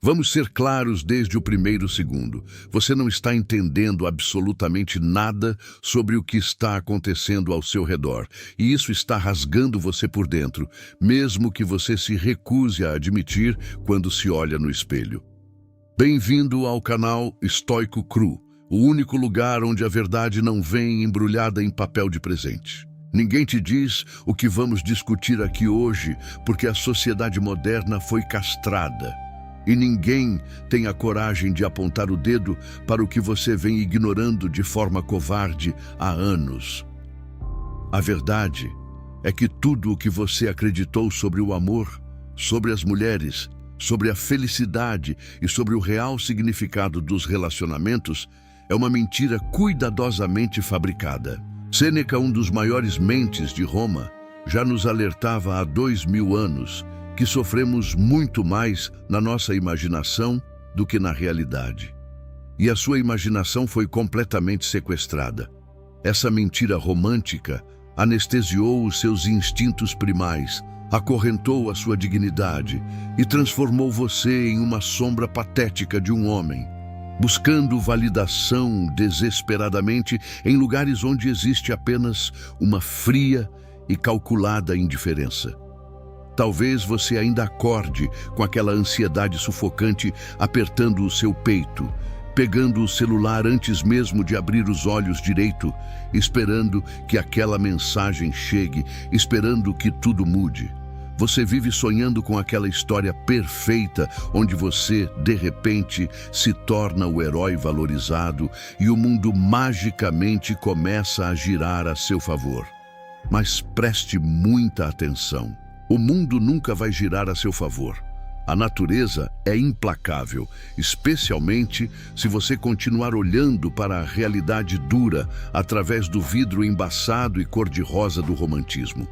Vamos ser claros desde o primeiro segundo. Você não está entendendo absolutamente nada sobre o que está acontecendo ao seu redor, e isso está rasgando você por dentro, mesmo que você se recuse a admitir quando se olha no espelho. Bem-vindo ao canal Estoico Cru, o único lugar onde a verdade não vem embrulhada em papel de presente. Ninguém te diz o que vamos discutir aqui hoje, porque a sociedade moderna foi castrada. E ninguém tem a coragem de apontar o dedo para o que você vem ignorando de forma covarde há anos. A verdade é que tudo o que você acreditou sobre o amor, sobre as mulheres, sobre a felicidade e sobre o real significado dos relacionamentos é uma mentira cuidadosamente fabricada. Sêneca, um dos maiores mentes de Roma, já nos alertava há 2000 anos que sofremos muito mais na nossa imaginação do que na realidade. E a sua imaginação foi completamente sequestrada. Essa mentira romântica anestesiou os seus instintos primais, acorrentou a sua dignidade e transformou você em uma sombra patética de um homem, buscando validação desesperadamente em lugares onde existe apenas uma fria e calculada indiferença. Talvez você ainda acorde com aquela ansiedade sufocante apertando o seu peito, pegando o celular antes mesmo de abrir os olhos direito, esperando que aquela mensagem chegue, esperando que tudo mude. Você vive sonhando com aquela história perfeita onde você, de repente, se torna o herói valorizado e o mundo magicamente começa a girar a seu favor. Mas preste muita atenção. O mundo nunca vai girar a seu favor. A natureza é implacável, especialmente se você continuar olhando para a realidade dura através do vidro embaçado e cor-de-rosa do romantismo.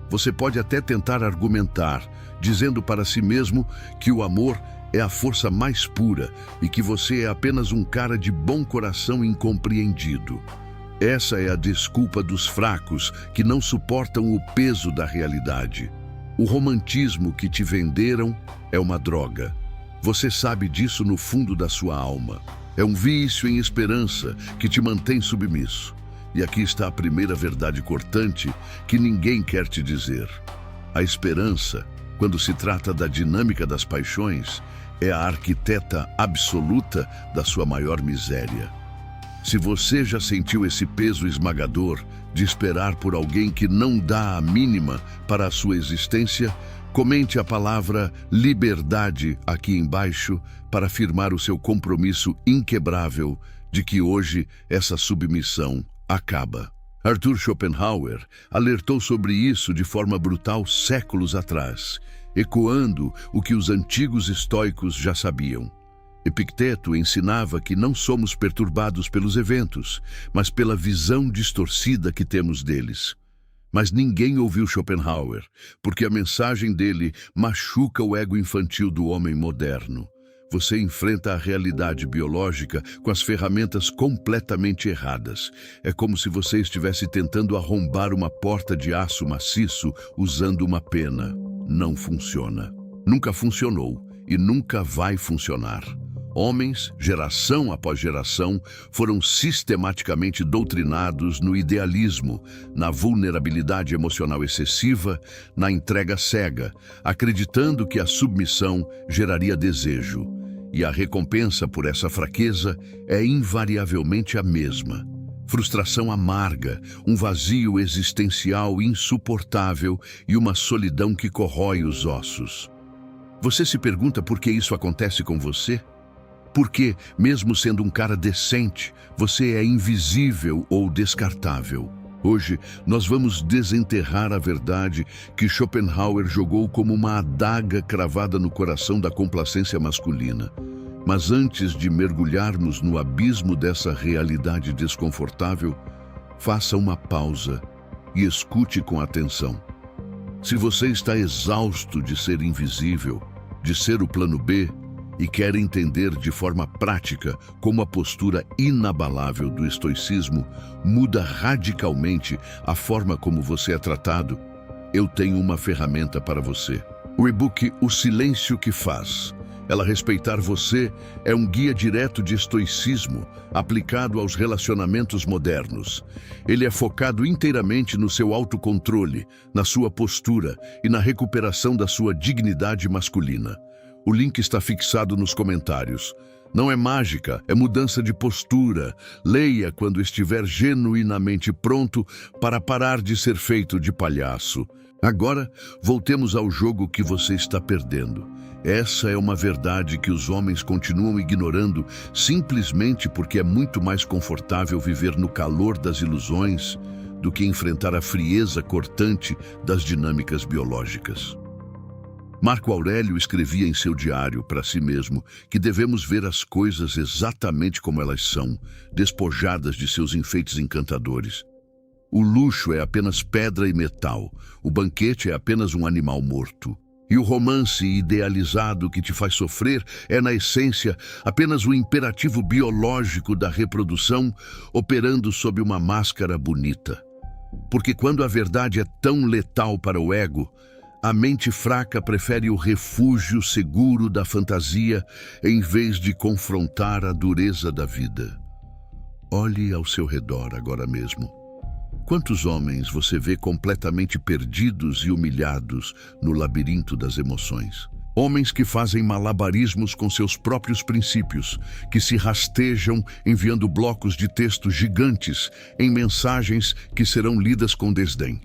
Você pode até tentar argumentar, dizendo para si mesmo que o amor é a força mais pura e que você é apenas um cara de bom coração incompreendido. Essa é a desculpa dos fracos que não suportam o peso da realidade. O romantismo que te venderam é uma droga. Você sabe disso no fundo da sua alma. É um vício em esperança que te mantém submisso. E aqui está a primeira verdade cortante que ninguém quer te dizer. A esperança, quando se trata da dinâmica das paixões, é a arquiteta absoluta da sua maior miséria. Se você já sentiu esse peso esmagador de esperar por alguém que não dá a mínima para a sua existência, comente a palavra liberdade aqui embaixo para afirmar o seu compromisso inquebrável de que hoje essa submissão acaba. Arthur Schopenhauer alertou sobre isso de forma brutal séculos atrás, ecoando o que os antigos estoicos já sabiam. Epicteto ensinava que não somos perturbados pelos eventos, mas pela visão distorcida que temos deles. Mas ninguém ouviu Schopenhauer, porque a mensagem dele machuca o ego infantil do homem moderno. Você enfrenta a realidade biológica com as ferramentas completamente erradas. É como se você estivesse tentando arrombar uma porta de aço maciço usando uma pena. Não funciona. Nunca funcionou e nunca vai funcionar. Homens, geração após geração, foram sistematicamente doutrinados no idealismo, na vulnerabilidade emocional excessiva, na entrega cega, acreditando que a submissão geraria desejo. E a recompensa por essa fraqueza é invariavelmente a mesma. Frustração amarga, um vazio existencial insuportável e uma solidão que corrói os ossos. Você se pergunta por que isso acontece com você? Porque, mesmo sendo um cara decente, você é invisível ou descartável. Hoje, nós vamos desenterrar a verdade que Schopenhauer jogou como uma adaga cravada no coração da complacência masculina. Mas antes de mergulharmos no abismo dessa realidade desconfortável, faça uma pausa e escute com atenção. Se você está exausto de ser invisível, de ser o plano B, e quer entender de forma prática como a postura inabalável do estoicismo muda radicalmente a forma como você é tratado, eu tenho uma ferramenta para você. O e-book O Silêncio que Faz. Ela respeitar você é um guia direto de estoicismo aplicado aos relacionamentos modernos. Ele é focado inteiramente no seu autocontrole, na sua postura e na recuperação da sua dignidade masculina. O link está fixado nos comentários. Não é mágica, é mudança de postura. Leia quando estiver genuinamente pronto para parar de ser feito de palhaço. Agora, voltemos ao jogo que você está perdendo. Essa é uma verdade que os homens continuam ignorando simplesmente porque é muito mais confortável viver no calor das ilusões do que enfrentar a frieza cortante das dinâmicas biológicas. Marco Aurélio escrevia em seu diário para si mesmo que devemos ver as coisas exatamente como elas são, despojadas de seus enfeites encantadores. O luxo é apenas pedra e metal, o banquete é apenas um animal morto. E o romance idealizado que te faz sofrer é, na essência, apenas o imperativo biológico da reprodução operando sob uma máscara bonita. Porque quando a verdade é tão letal para o ego, a mente fraca prefere o refúgio seguro da fantasia em vez de confrontar a dureza da vida. Olhe ao seu redor agora mesmo. Quantos homens você vê completamente perdidos e humilhados no labirinto das emoções? Homens que fazem malabarismos com seus próprios princípios, que se rastejam enviando blocos de texto gigantes em mensagens que serão lidas com desdém.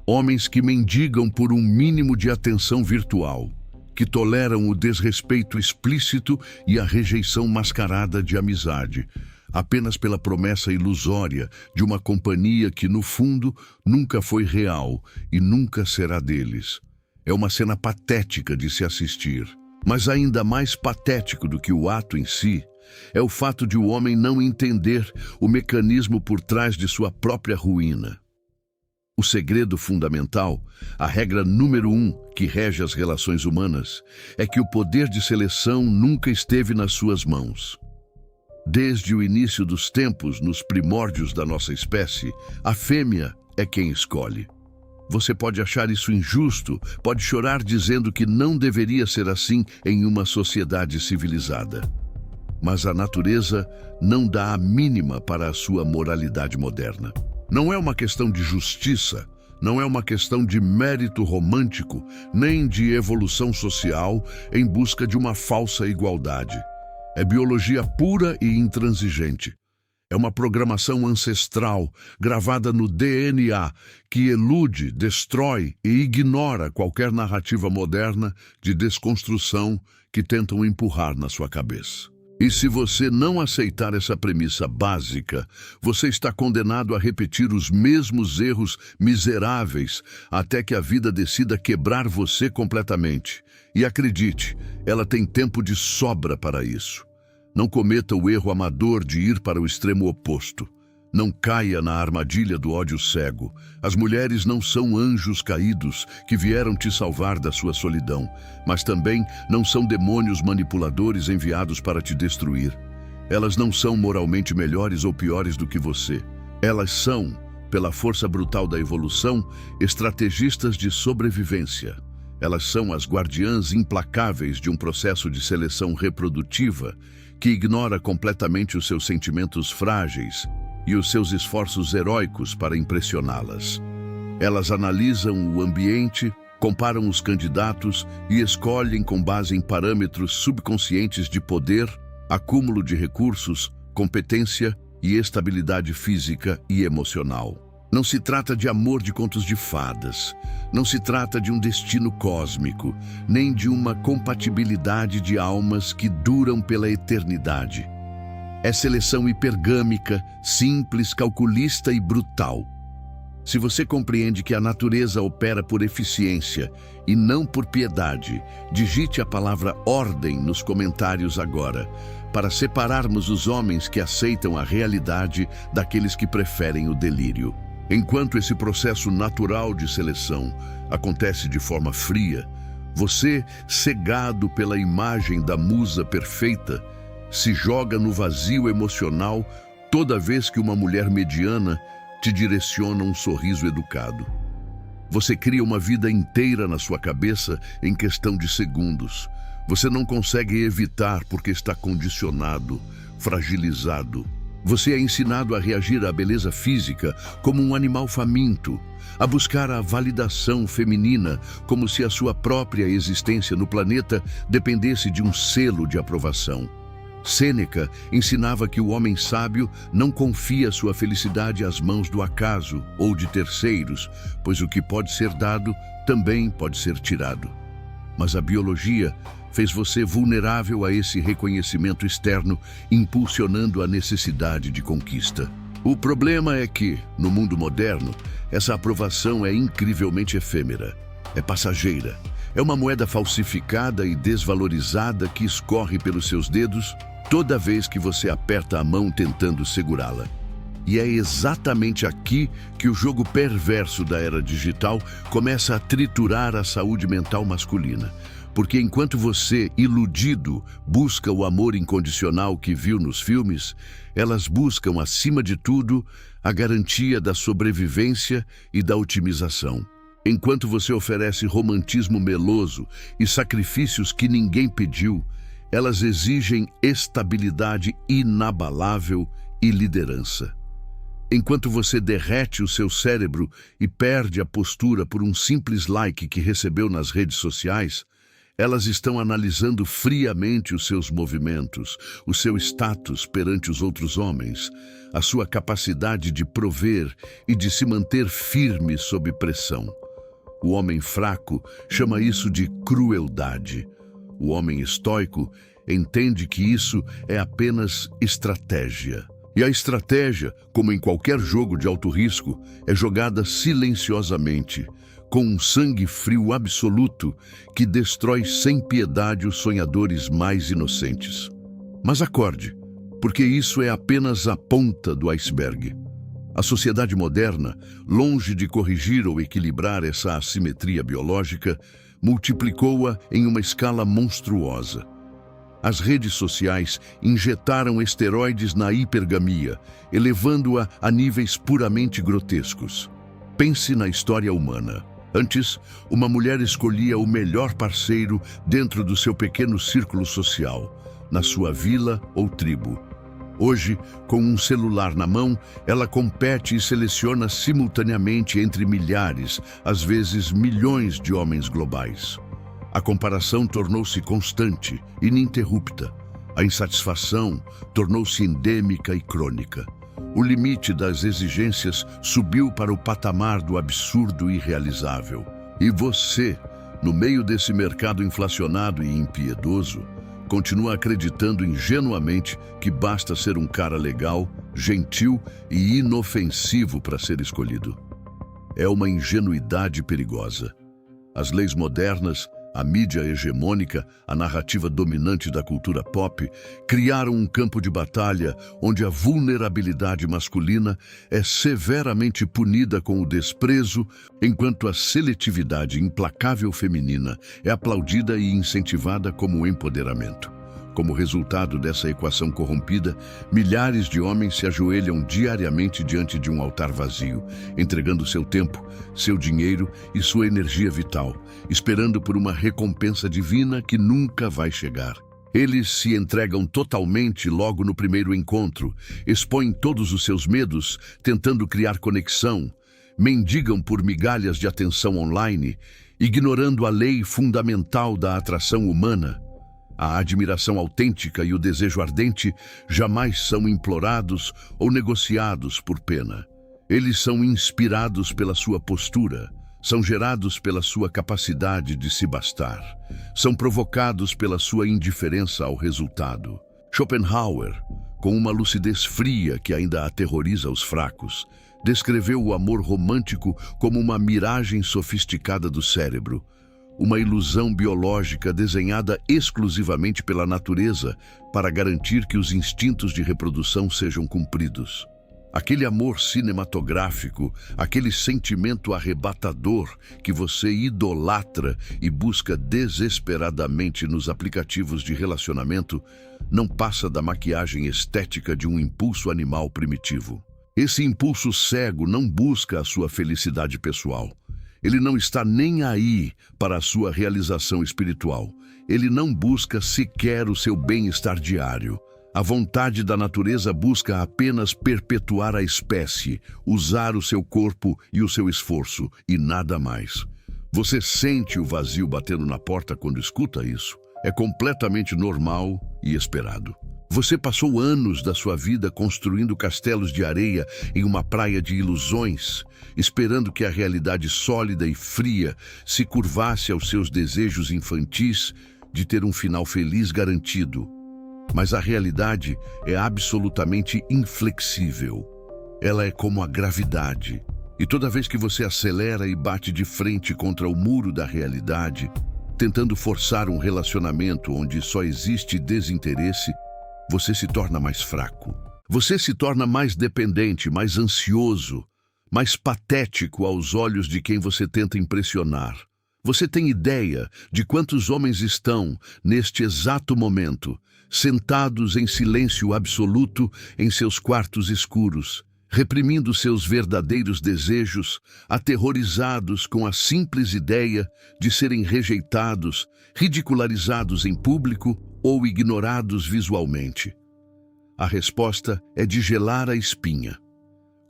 Homens que mendigam por um mínimo de atenção virtual, que toleram o desrespeito explícito e a rejeição mascarada de amizade, apenas pela promessa ilusória de uma companhia que, no fundo, nunca foi real e nunca será deles. É uma cena patética de se assistir. Mas ainda mais patético do que o ato em si, é o fato de o homem não entender o mecanismo por trás de sua própria ruína. O segredo fundamental, a regra número 1 que rege as relações humanas, é que o poder de seleção nunca esteve nas suas mãos. Desde o início dos tempos, nos primórdios da nossa espécie, a fêmea é quem escolhe. Você pode achar isso injusto, pode chorar dizendo que não deveria ser assim em uma sociedade civilizada. Mas a natureza não dá a mínima para a sua moralidade moderna. Não é uma questão de justiça, não é uma questão de mérito romântico, nem de evolução social em busca de uma falsa igualdade. É biologia pura e intransigente. É uma programação ancestral, gravada no DNA, que elude, destrói e ignora qualquer narrativa moderna de desconstrução que tentam empurrar na sua cabeça. E se você não aceitar essa premissa básica, você está condenado a repetir os mesmos erros miseráveis até que a vida decida quebrar você completamente. E acredite, ela tem tempo de sobra para isso. Não cometa o erro amador de ir para o extremo oposto. Não caia na armadilha do ódio cego. As mulheres não são anjos caídos que vieram te salvar da sua solidão, mas também não são demônios manipuladores enviados para te destruir. Elas não são moralmente melhores ou piores do que você. Elas são, pela força brutal da evolução, estrategistas de sobrevivência. Elas são as guardiãs implacáveis de um processo de seleção reprodutiva que ignora completamente os seus sentimentos frágeis e os seus esforços heróicos para impressioná-las. Elas analisam o ambiente, comparam os candidatos e escolhem com base em parâmetros subconscientes de poder, acúmulo de recursos, competência e estabilidade física e emocional. Não se trata de amor de contos de fadas, não se trata de um destino cósmico, nem de uma compatibilidade de almas que duram pela eternidade. É seleção hipergâmica, simples, calculista e brutal. Se você compreende que a natureza opera por eficiência e não por piedade, digite a palavra ordem nos comentários agora, para separarmos os homens que aceitam a realidade daqueles que preferem o delírio. Enquanto esse processo natural de seleção acontece de forma fria, você, cegado pela imagem da musa perfeita, se joga no vazio emocional toda vez que uma mulher mediana te direciona um sorriso educado. Você cria uma vida inteira na sua cabeça em questão de segundos. Você não consegue evitar porque está condicionado, fragilizado. Você é ensinado a reagir à beleza física como um animal faminto, a buscar a validação feminina como se a sua própria existência no planeta dependesse de um selo de aprovação. Sêneca ensinava que o homem sábio não confia sua felicidade às mãos do acaso ou de terceiros, pois o que pode ser dado também pode ser tirado. Mas a biologia fez você vulnerável a esse reconhecimento externo, impulsionando a necessidade de conquista. O problema é que, no mundo moderno, essa aprovação é incrivelmente efêmera, é passageira. É uma moeda falsificada e desvalorizada que escorre pelos seus dedos toda vez que você aperta a mão tentando segurá-la. E é exatamente aqui que o jogo perverso da era digital começa a triturar a saúde mental masculina. Porque enquanto você, iludido, busca o amor incondicional que viu nos filmes, elas buscam, acima de tudo, a garantia da sobrevivência e da otimização. Enquanto você oferece romantismo meloso e sacrifícios que ninguém pediu, elas exigem estabilidade inabalável e liderança. Enquanto você derrete o seu cérebro e perde a postura por um simples like que recebeu nas redes sociais, elas estão analisando friamente os seus movimentos, o seu status perante os outros homens, a sua capacidade de prover e de se manter firme sob pressão. O homem fraco chama isso de crueldade. O homem estoico entende que isso é apenas estratégia. E a estratégia, como em qualquer jogo de alto risco, é jogada silenciosamente, com um sangue frio absoluto que destrói sem piedade os sonhadores mais inocentes. Mas acorde, porque isso é apenas a ponta do iceberg. A sociedade moderna, longe de corrigir ou equilibrar essa assimetria biológica, multiplicou-a em uma escala monstruosa. As redes sociais injetaram esteroides na hipergamia, elevando-a a níveis puramente grotescos. Pense na história humana. Antes, uma mulher escolhia o melhor parceiro dentro do seu pequeno círculo social, na sua vila ou tribo. Hoje, com um celular na mão, ela compete e seleciona simultaneamente entre milhares, às vezes milhões de homens globais. A comparação tornou-se constante, ininterrupta. A insatisfação tornou-se endêmica e crônica. O limite das exigências subiu para o patamar do absurdo irrealizável. E você, no meio desse mercado inflacionado e impiedoso, continua acreditando ingenuamente que basta ser um cara legal, gentil e inofensivo para ser escolhido. É uma ingenuidade perigosa. As leis modernas, a mídia hegemônica, a narrativa dominante da cultura pop, criaram um campo de batalha onde a vulnerabilidade masculina é severamente punida com o desprezo, enquanto a seletividade implacável feminina é aplaudida e incentivada como empoderamento. Como resultado dessa equação corrompida, milhares de homens se ajoelham diariamente diante de um altar vazio, entregando seu tempo, seu dinheiro e sua energia vital, esperando por uma recompensa divina que nunca vai chegar. Eles se entregam totalmente logo no primeiro encontro, expõem todos os seus medos, tentando criar conexão, mendigam por migalhas de atenção online, ignorando a lei fundamental da atração humana. A admiração autêntica e o desejo ardente jamais são implorados ou negociados por pena. Eles são inspirados pela sua postura, são gerados pela sua capacidade de se bastar, são provocados pela sua indiferença ao resultado. Schopenhauer, com uma lucidez fria que ainda aterroriza os fracos, descreveu o amor romântico como uma miragem sofisticada do cérebro, uma ilusão biológica desenhada exclusivamente pela natureza para garantir que os instintos de reprodução sejam cumpridos. Aquele amor cinematográfico, aquele sentimento arrebatador que você idolatra e busca desesperadamente nos aplicativos de relacionamento, não passa da maquiagem estética de um impulso animal primitivo. Esse impulso cego não busca a sua felicidade pessoal. Ele não está nem aí para a sua realização espiritual. Ele não busca sequer o seu bem-estar diário. A vontade da natureza busca apenas perpetuar a espécie, usar o seu corpo e o seu esforço, e nada mais. Você sente o vazio batendo na porta quando escuta isso? É completamente normal e esperado. Você passou anos da sua vida construindo castelos de areia em uma praia de ilusões, esperando que a realidade sólida e fria se curvasse aos seus desejos infantis de ter um final feliz garantido. Mas a realidade é absolutamente inflexível. Ela é como a gravidade. E toda vez que você acelera e bate de frente contra o muro da realidade, tentando forçar um relacionamento onde só existe desinteresse, você se torna mais fraco. Você se torna mais dependente, mais ansioso, mais patético aos olhos de quem você tenta impressionar. Você tem ideia de quantos homens estão, neste exato momento, sentados em silêncio absoluto em seus quartos escuros, reprimindo seus verdadeiros desejos, aterrorizados com a simples ideia de serem rejeitados, ridicularizados em público ou ignorados visualmente? A resposta é de gelar a espinha.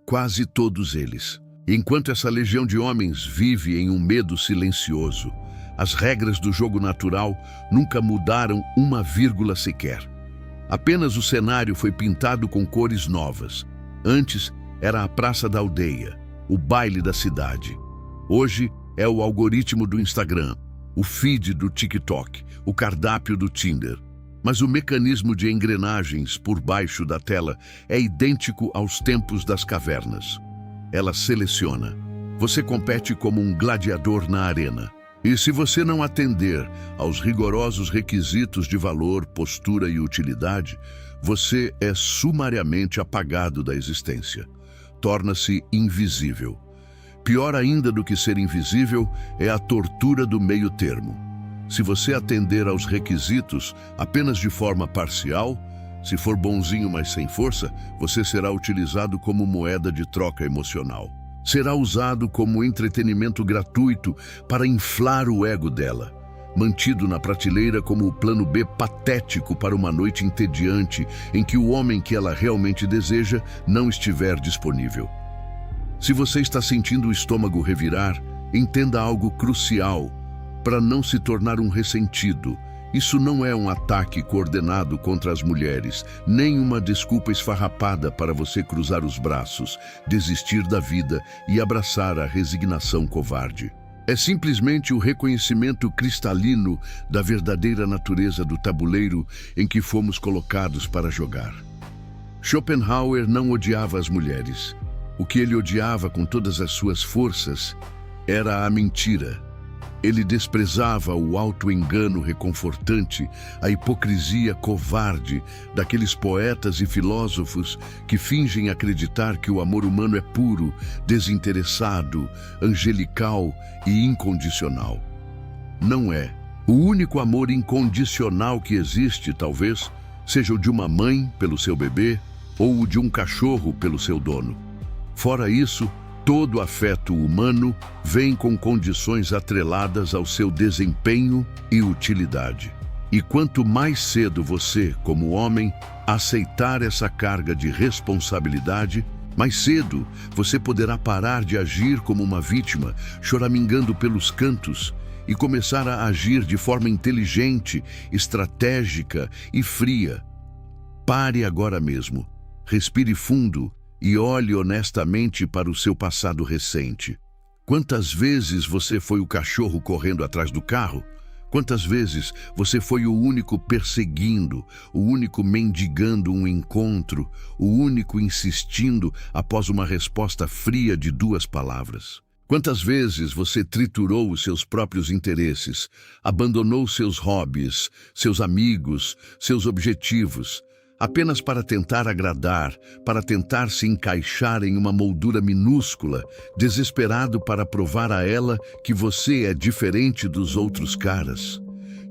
Quase todos eles. Enquanto essa legião de homens vive em um medo silencioso, as regras do jogo natural nunca mudaram uma vírgula sequer. Apenas o cenário foi pintado com cores novas. Antes era a praça da aldeia, o baile da cidade. Hoje é o algoritmo do Instagram, o feed do TikTok, o cardápio do Tinder. Mas o mecanismo de engrenagens por baixo da tela é idêntico aos tempos das cavernas. Ela seleciona. Você compete como um gladiador na arena. E se você não atender aos rigorosos requisitos de valor, postura e utilidade, você é sumariamente apagado da existência. Torna-se invisível. Pior ainda do que ser invisível é a tortura do meio termo. Se você atender aos requisitos apenas de forma parcial, se for bonzinho mas sem força, você será utilizado como moeda de troca emocional. Será usado como entretenimento gratuito para inflar o ego dela, mantido na prateleira como o plano B patético para uma noite entediante em que o homem que ela realmente deseja não estiver disponível. Se você está sentindo o estômago revirar, entenda algo crucial para não se tornar um ressentido. Isso não é um ataque coordenado contra as mulheres, nem uma desculpa esfarrapada para você cruzar os braços, desistir da vida e abraçar a resignação covarde. É simplesmente o reconhecimento cristalino da verdadeira natureza do tabuleiro em que fomos colocados para jogar. Schopenhauer não odiava as mulheres. O que ele odiava com todas as suas forças era a mentira. Ele desprezava o auto-engano reconfortante, a hipocrisia covarde daqueles poetas e filósofos que fingem acreditar que o amor humano é puro, desinteressado, angelical e incondicional. Não é. O único amor incondicional que existe, talvez, seja o de uma mãe pelo seu bebê ou o de um cachorro pelo seu dono. Fora isso, todo afeto humano vem com condições atreladas ao seu desempenho e utilidade. E quanto mais cedo você, como homem, aceitar essa carga de responsabilidade, mais cedo você poderá parar de agir como uma vítima, choramingando pelos cantos, e começar a agir de forma inteligente, estratégica e fria. Pare agora mesmo, respire fundo e olhe honestamente para o seu passado recente. Quantas vezes você foi o cachorro correndo atrás do carro? Quantas vezes você foi o único perseguindo, o único mendigando um encontro, o único insistindo após uma resposta fria de 2 palavras? Quantas vezes você triturou os seus próprios interesses, abandonou seus hobbies, seus amigos, seus objetivos, apenas para tentar agradar, para tentar se encaixar em uma moldura minúscula, desesperado para provar a ela que você é diferente dos outros caras?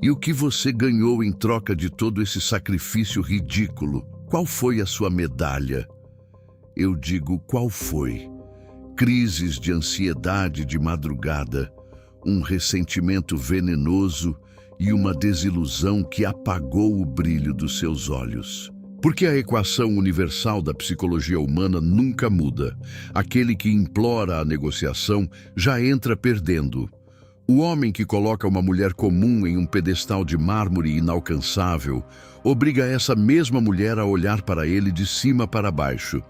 E o que você ganhou em troca de todo esse sacrifício ridículo? Qual foi a sua medalha? Eu digo, qual foi? crises de ansiedade de madrugada, um ressentimento venenoso e uma desilusão que apagou o brilho dos seus olhos. Porque a equação universal da psicologia humana nunca muda. Aquele que implora a negociação já entra perdendo. O homem que coloca uma mulher comum em um pedestal de mármore inalcançável obriga essa mesma mulher a olhar para ele de cima para baixo.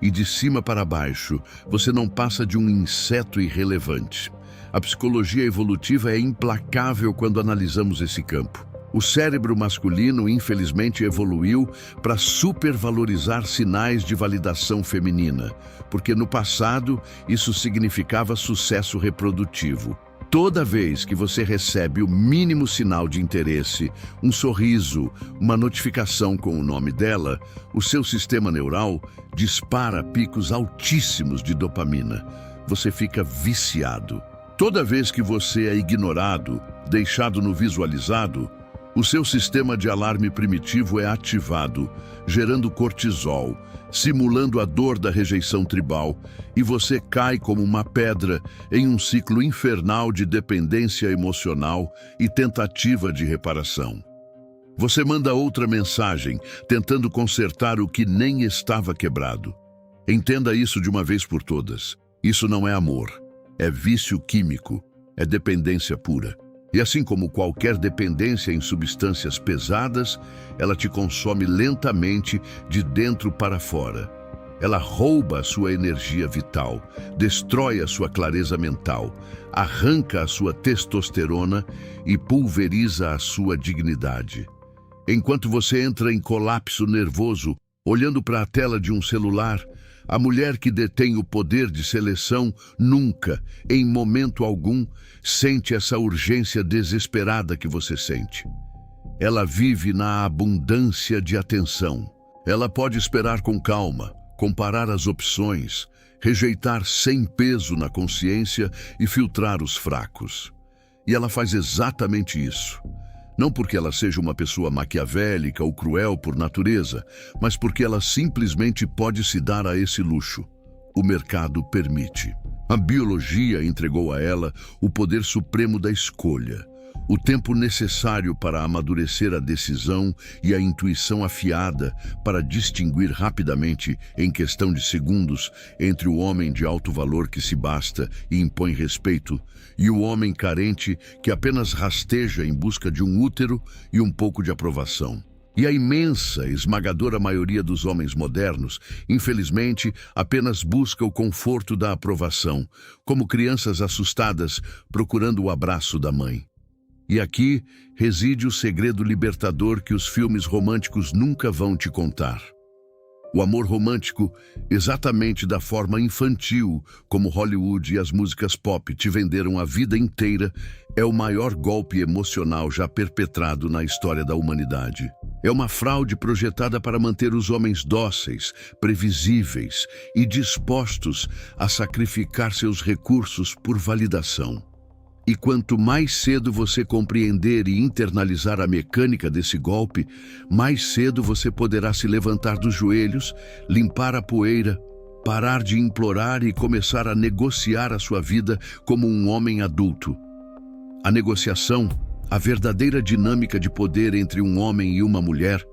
E de cima para baixo, você não passa de um inseto irrelevante. A psicologia evolutiva é implacável quando analisamos esse campo. O cérebro masculino, infelizmente, evoluiu para supervalorizar sinais de validação feminina, porque no passado isso significava sucesso reprodutivo. Toda vez que você recebe o mínimo sinal de interesse, um sorriso, uma notificação com o nome dela, o seu sistema neural dispara picos altíssimos de dopamina. Você fica viciado. Toda vez que você é ignorado, deixado no visualizado, o seu sistema de alarme primitivo é ativado, gerando cortisol, simulando a dor da rejeição tribal, e você cai como uma pedra em um ciclo infernal de dependência emocional e tentativa de reparação. Você manda outra mensagem, tentando consertar o que nem estava quebrado. Entenda isso de uma vez por todas. Isso não é amor, é vício químico, é dependência pura. E assim como qualquer dependência em substâncias pesadas, ela te consome lentamente de dentro para fora. Ela rouba a sua energia vital, destrói a sua clareza mental, arranca a sua testosterona e pulveriza a sua dignidade. Enquanto você entra em colapso nervoso, olhando para a tela de um celular, a mulher que detém o poder de seleção nunca, em momento algum, sente essa urgência desesperada que você sente. Ela vive na abundância de atenção. Ela pode esperar com calma, comparar as opções, rejeitar sem peso na consciência e filtrar os fracos. E ela faz exatamente isso. Não porque ela seja uma pessoa maquiavélica ou cruel por natureza, mas porque ela simplesmente pode se dar a esse luxo. O mercado permite. A biologia entregou a ela o poder supremo da escolha, o tempo necessário para amadurecer a decisão e a intuição afiada para distinguir rapidamente, em questão de segundos, entre o homem de alto valor que se basta e impõe respeito e o homem carente que apenas rasteja em busca de um útero e um pouco de aprovação. E a imensa, esmagadora maioria dos homens modernos, infelizmente, apenas busca o conforto da aprovação, como crianças assustadas procurando o abraço da mãe. E aqui reside o segredo libertador que os filmes românticos nunca vão te contar. O amor romântico, exatamente da forma infantil como Hollywood e as músicas pop te venderam a vida inteira, é o maior golpe emocional já perpetrado na história da humanidade. É uma fraude projetada para manter os homens dóceis, previsíveis e dispostos a sacrificar seus recursos por validação. E quanto mais cedo você compreender e internalizar a mecânica desse golpe, mais cedo você poderá se levantar dos joelhos, limpar a poeira, parar de implorar e começar a negociar a sua vida como um homem adulto. A negociação, a verdadeira dinâmica de poder entre um homem e uma mulher,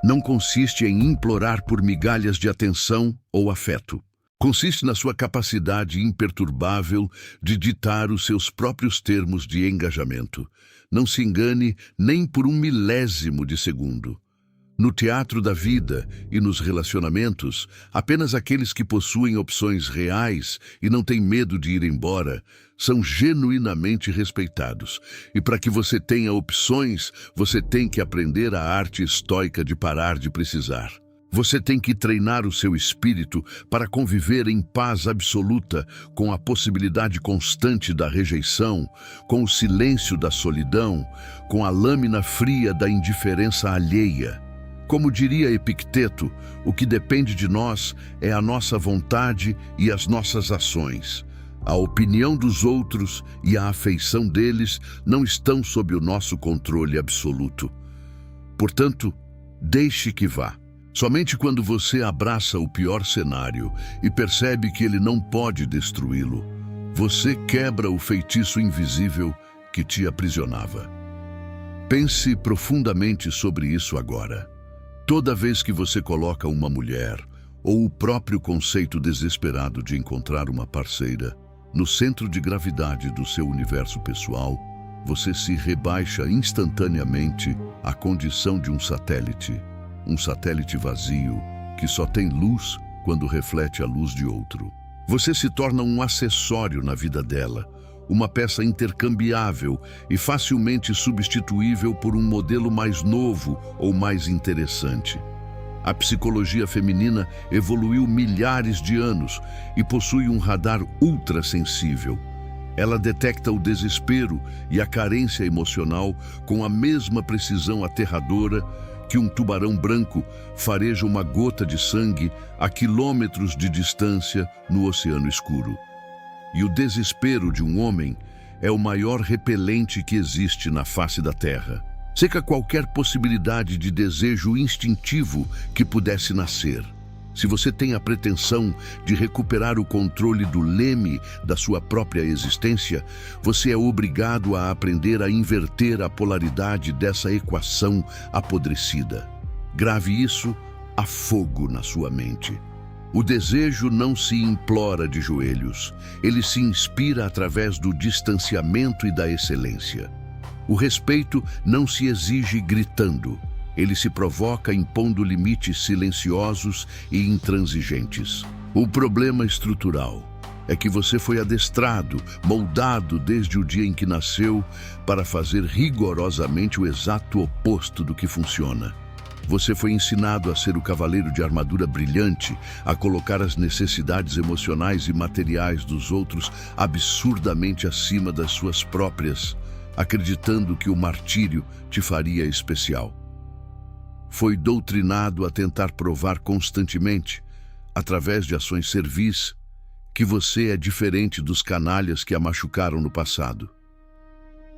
não consiste em implorar por migalhas de atenção ou afeto. Consiste na sua capacidade imperturbável de ditar os seus próprios termos de engajamento. Não se engane nem por um milésimo de segundo. No teatro da vida e nos relacionamentos, apenas aqueles que possuem opções reais e não têm medo de ir embora são genuinamente respeitados. E para que você tenha opções, você tem que aprender a arte estoica de parar de precisar. Você tem que treinar o seu espírito para conviver em paz absoluta com a possibilidade constante da rejeição, com o silêncio da solidão, com a lâmina fria da indiferença alheia. Como diria Epicteto, o que depende de nós é a nossa vontade e as nossas ações. A opinião dos outros e a afeição deles não estão sob o nosso controle absoluto. Portanto, deixe que vá. Somente quando você abraça o pior cenário e percebe que ele não pode destruí-lo, você quebra o feitiço invisível que te aprisionava. Pense profundamente sobre isso agora. Toda vez que você coloca uma mulher, ou o próprio conceito desesperado de encontrar uma parceira, no centro de gravidade do seu universo pessoal, você se rebaixa instantaneamente à condição de um satélite vazio que só tem luz quando reflete a luz de outro. Você se torna um acessório na vida dela, uma peça intercambiável e facilmente substituível por um modelo mais novo ou mais interessante. A psicologia feminina evoluiu milhares de anos e possui um radar ultrassensível. Ela detecta o desespero e a carência emocional com a mesma precisão aterradora que um tubarão branco fareja uma gota de sangue a quilômetros de distância no oceano escuro. E o desespero de um homem é o maior repelente que existe na face da Terra. Seca qualquer possibilidade de desejo instintivo que pudesse nascer. Se você tem a pretensão de recuperar o controle do leme da sua própria existência, você é obrigado a aprender a inverter a polaridade dessa equação apodrecida. Grave isso a fogo na sua mente. O desejo não se implora de joelhos, ele se inspira através do distanciamento e da excelência. O respeito não se exige gritando, ele se provoca impondo limites silenciosos e intransigentes. O problema estrutural é que você foi adestrado, moldado desde o dia em que nasceu para fazer rigorosamente o exato oposto do que funciona. Você foi ensinado a ser o cavaleiro de armadura brilhante, a colocar as necessidades emocionais e materiais dos outros absurdamente acima das suas próprias, acreditando que o martírio te faria especial. Foi doutrinado a tentar provar constantemente, através de ações servis, que você é diferente dos canalhas que a machucaram no passado.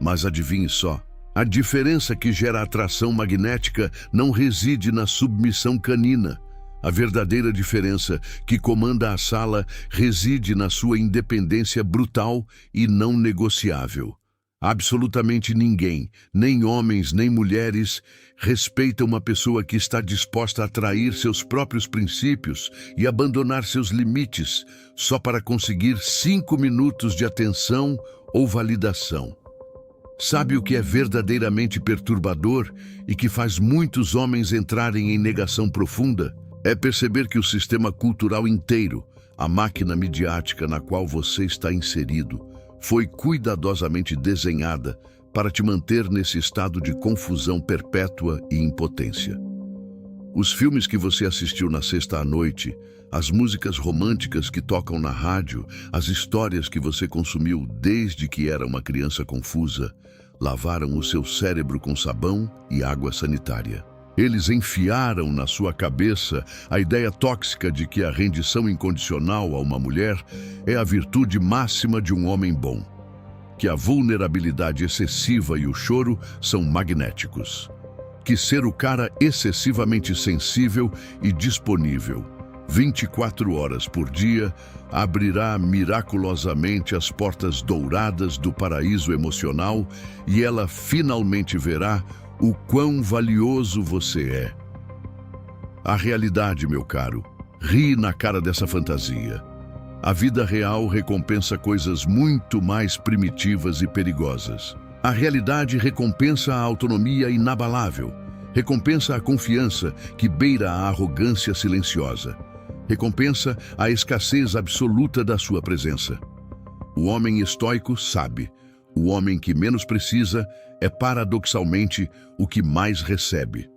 Mas adivinhe só, a diferença que gera atração magnética não reside na submissão canina. A verdadeira diferença que comanda a sala reside na sua independência brutal e não negociável. Absolutamente ninguém, nem homens nem mulheres, respeita uma pessoa que está disposta a trair seus próprios princípios e abandonar seus limites só para conseguir 5 minutos de atenção ou validação. Sabe o que é verdadeiramente perturbador e que faz muitos homens entrarem em negação profunda? É perceber que o sistema cultural inteiro, a máquina midiática na qual você está inserido, foi cuidadosamente desenhada para te manter nesse estado de confusão perpétua e impotência. Os filmes que você assistiu na sexta à noite, as músicas românticas que tocam na rádio, as histórias que você consumiu desde que era uma criança confusa, lavaram o seu cérebro com sabão e água sanitária. Eles enfiaram na sua cabeça a ideia tóxica de que a rendição incondicional a uma mulher é a virtude máxima de um homem bom, que a vulnerabilidade excessiva e o choro são magnéticos, que ser o cara excessivamente sensível e disponível, 24 horas por dia, abrirá miraculosamente as portas douradas do paraíso emocional e ela finalmente verá o quão valioso você é. A realidade, meu caro, ri na cara dessa fantasia. A vida real recompensa coisas muito mais primitivas e perigosas. A realidade recompensa a autonomia inabalável, recompensa a confiança que beira a arrogância silenciosa, recompensa a escassez absoluta da sua presença. O homem estoico sabe, o homem que menos precisa é paradoxalmente o que mais recebe.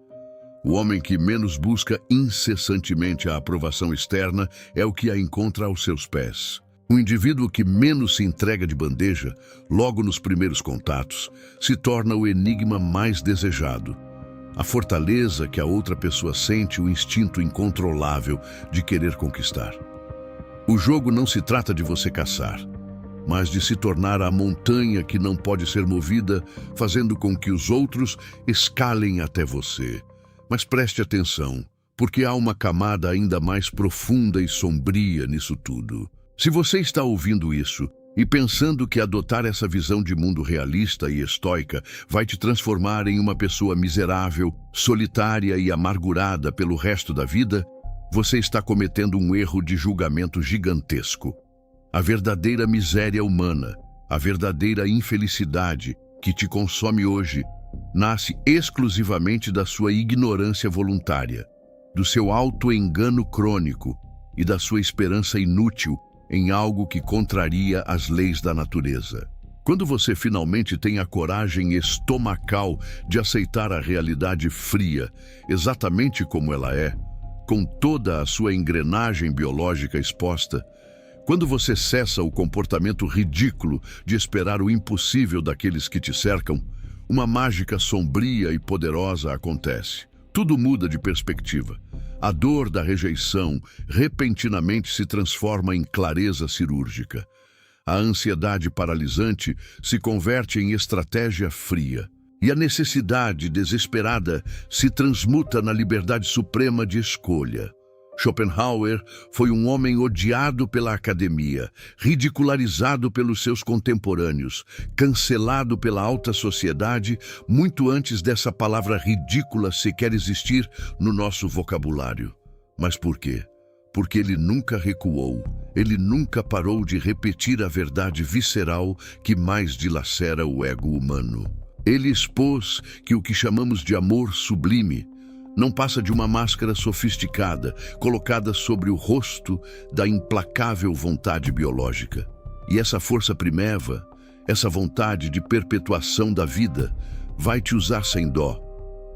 O homem que menos busca incessantemente a aprovação externa é o que a encontra aos seus pés. O indivíduo que menos se entrega de bandeja, logo nos primeiros contatos, se torna o enigma mais desejado. A fortaleza que a outra pessoa sente o instinto incontrolável de querer conquistar. O jogo não se trata de você caçar, mas de se tornar a montanha que não pode ser movida, fazendo com que os outros escalem até você. Mas preste atenção, porque há uma camada ainda mais profunda e sombria nisso tudo. Se você está ouvindo isso e pensando que adotar essa visão de mundo realista e estoica vai te transformar em uma pessoa miserável, solitária e amargurada pelo resto da vida, você está cometendo um erro de julgamento gigantesco. A verdadeira miséria humana, a verdadeira infelicidade que te consome hoje, nasce exclusivamente da sua ignorância voluntária, do seu auto-engano crônico e da sua esperança inútil em algo que contraria as leis da natureza. Quando você finalmente tem a coragem estomacal de aceitar a realidade fria, exatamente como ela é, com toda a sua engrenagem biológica exposta, quando você cessa o comportamento ridículo de esperar o impossível daqueles que te cercam, uma mágica sombria e poderosa acontece. Tudo muda de perspectiva. A dor da rejeição repentinamente se transforma em clareza cirúrgica. A ansiedade paralisante se converte em estratégia fria. E a necessidade desesperada se transmuta na liberdade suprema de escolha. Schopenhauer foi um homem odiado pela academia, ridicularizado pelos seus contemporâneos, cancelado pela alta sociedade, muito antes dessa palavra ridícula sequer existir no nosso vocabulário. Mas por quê? Porque ele nunca recuou, ele nunca parou de repetir a verdade visceral que mais dilacera o ego humano. Ele expôs que o que chamamos de amor sublime não passa de uma máscara sofisticada, colocada sobre o rosto da implacável vontade biológica. E essa força primeva, essa vontade de perpetuação da vida, vai te usar sem dó,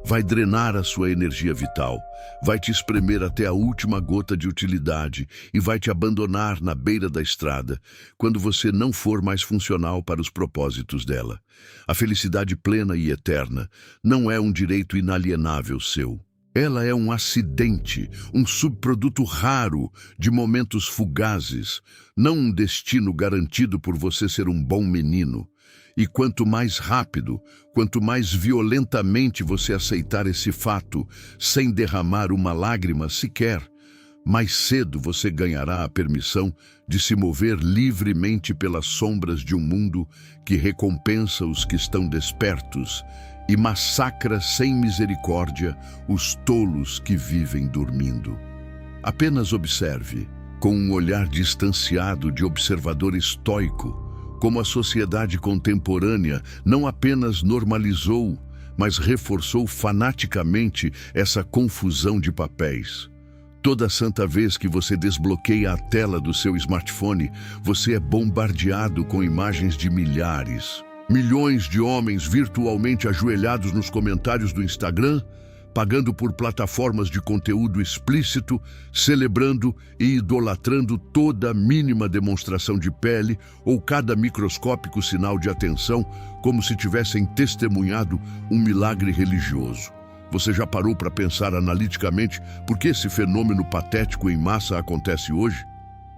vai drenar a sua energia vital, vai te espremer até a última gota de utilidade e vai te abandonar na beira da estrada, quando você não for mais funcional para os propósitos dela. A felicidade plena e eterna não é um direito inalienável seu. Ela é um acidente, um subproduto raro de momentos fugazes, não um destino garantido por você ser um bom menino. E quanto mais rápido, quanto mais violentamente você aceitar esse fato, sem derramar uma lágrima sequer, mais cedo você ganhará a permissão de se mover livremente pelas sombras de um mundo que recompensa os que estão despertos e massacra sem misericórdia os tolos que vivem dormindo. Apenas observe, com um olhar distanciado de observador estoico, como a sociedade contemporânea não apenas normalizou, mas reforçou fanaticamente essa confusão de papéis. Toda santa vez que você desbloqueia a tela do seu smartphone, você é bombardeado com imagens de milhões de homens virtualmente ajoelhados nos comentários do Instagram, pagando por plataformas de conteúdo explícito, celebrando e idolatrando toda mínima demonstração de pele ou cada microscópico sinal de atenção, como se tivessem testemunhado um milagre religioso. Você já parou para pensar analiticamente por que esse fenômeno patético em massa acontece hoje?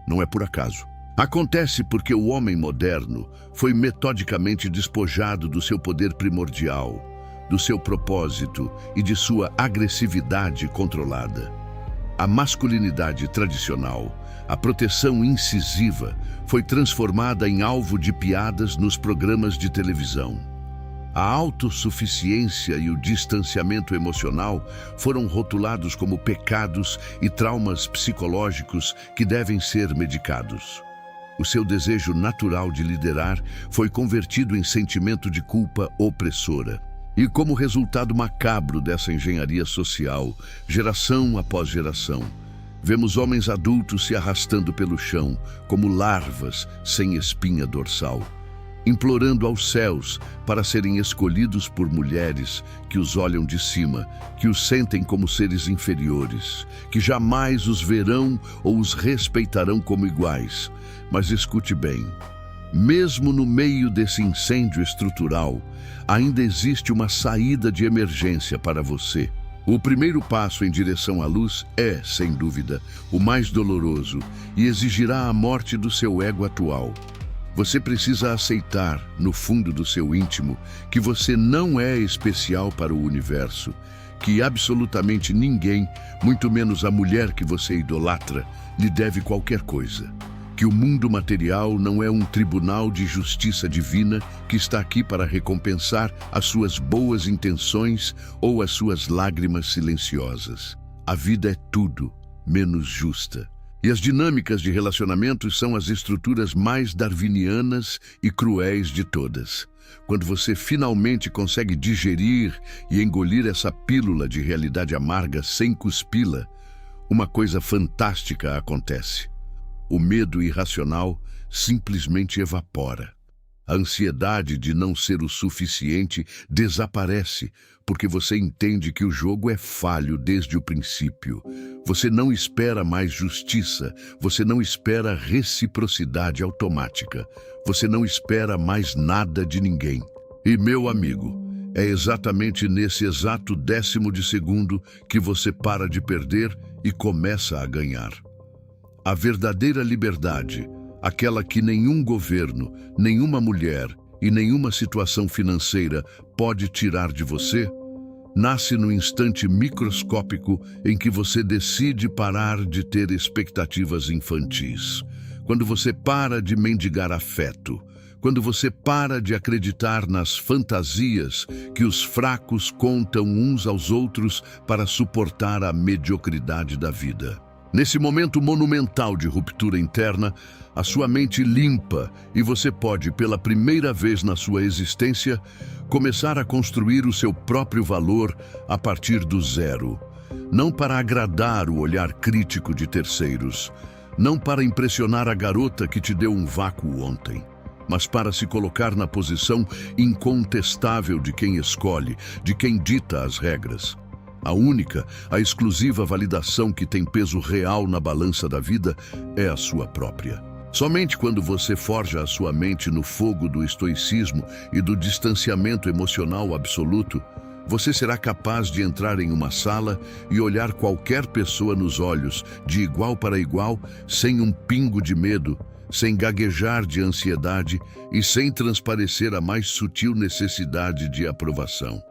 Não é por acaso. Acontece porque o homem moderno foi metodicamente despojado do seu poder primordial, do seu propósito e de sua agressividade controlada. A masculinidade tradicional, a proteção incisiva, foi transformada em alvo de piadas nos programas de televisão. A autossuficiência e o distanciamento emocional foram rotulados como pecados e traumas psicológicos que devem ser medicados. O seu desejo natural de liderar foi convertido em sentimento de culpa opressora. E como resultado macabro dessa engenharia social, geração após geração, vemos homens adultos se arrastando pelo chão como larvas sem espinha dorsal, implorando aos céus para serem escolhidos por mulheres que os olham de cima, que os sentem como seres inferiores, que jamais os verão ou os respeitarão como iguais. Mas escute bem, mesmo no meio desse incêndio estrutural, ainda existe uma saída de emergência para você. O primeiro passo em direção à luz é, sem dúvida, o mais doloroso e exigirá a morte do seu ego atual. Você precisa aceitar, no fundo do seu íntimo, que você não é especial para o universo, que absolutamente ninguém, muito menos a mulher que você idolatra, lhe deve qualquer coisa. Que o mundo material não é um tribunal de justiça divina que está aqui para recompensar as suas boas intenções ou as suas lágrimas silenciosas. A vida é tudo menos justa. E as dinâmicas de relacionamentos são as estruturas mais darwinianas e cruéis de todas. Quando você finalmente consegue digerir e engolir essa pílula de realidade amarga sem cuspi-la, uma coisa fantástica acontece. O medo irracional simplesmente evapora. A ansiedade de não ser o suficiente desaparece, porque você entende que o jogo é falho desde o princípio. Você não espera mais justiça, você não espera reciprocidade automática, você não espera mais nada de ninguém. E, meu amigo, é exatamente nesse exato 10º de segundo que você para de perder e começa a ganhar. A verdadeira liberdade, aquela que nenhum governo, nenhuma mulher e nenhuma situação financeira pode tirar de você, nasce no instante microscópico em que você decide parar de ter expectativas infantis. Quando você para de mendigar afeto, quando você para de acreditar nas fantasias que os fracos contam uns aos outros para suportar a mediocridade da vida. Nesse momento monumental de ruptura interna, a sua mente limpa e você pode, pela primeira vez na sua existência, começar a construir o seu próprio valor a partir do zero. Não para agradar o olhar crítico de terceiros, não para impressionar a garota que te deu um vácuo ontem, mas para se colocar na posição incontestável de quem escolhe, de quem dita as regras. A única, a exclusiva validação que tem peso real na balança da vida é a sua própria. Somente quando você forja a sua mente no fogo do estoicismo e do distanciamento emocional absoluto, você será capaz de entrar em uma sala e olhar qualquer pessoa nos olhos, de igual para igual, sem um pingo de medo, sem gaguejar de ansiedade e sem transparecer a mais sutil necessidade de aprovação.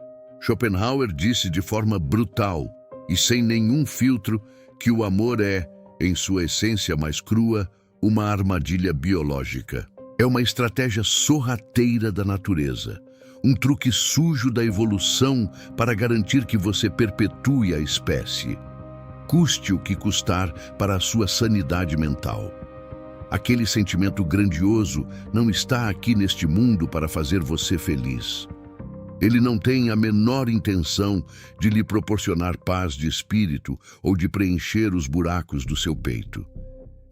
Schopenhauer disse de forma brutal e sem nenhum filtro que o amor é, em sua essência mais crua, uma armadilha biológica. É uma estratégia sorrateira da natureza, um truque sujo da evolução para garantir que você perpetue a espécie, custe o que custar para a sua sanidade mental. Aquele sentimento grandioso não está aqui neste mundo para fazer você feliz. Ele não tem a menor intenção de lhe proporcionar paz de espírito ou de preencher os buracos do seu peito.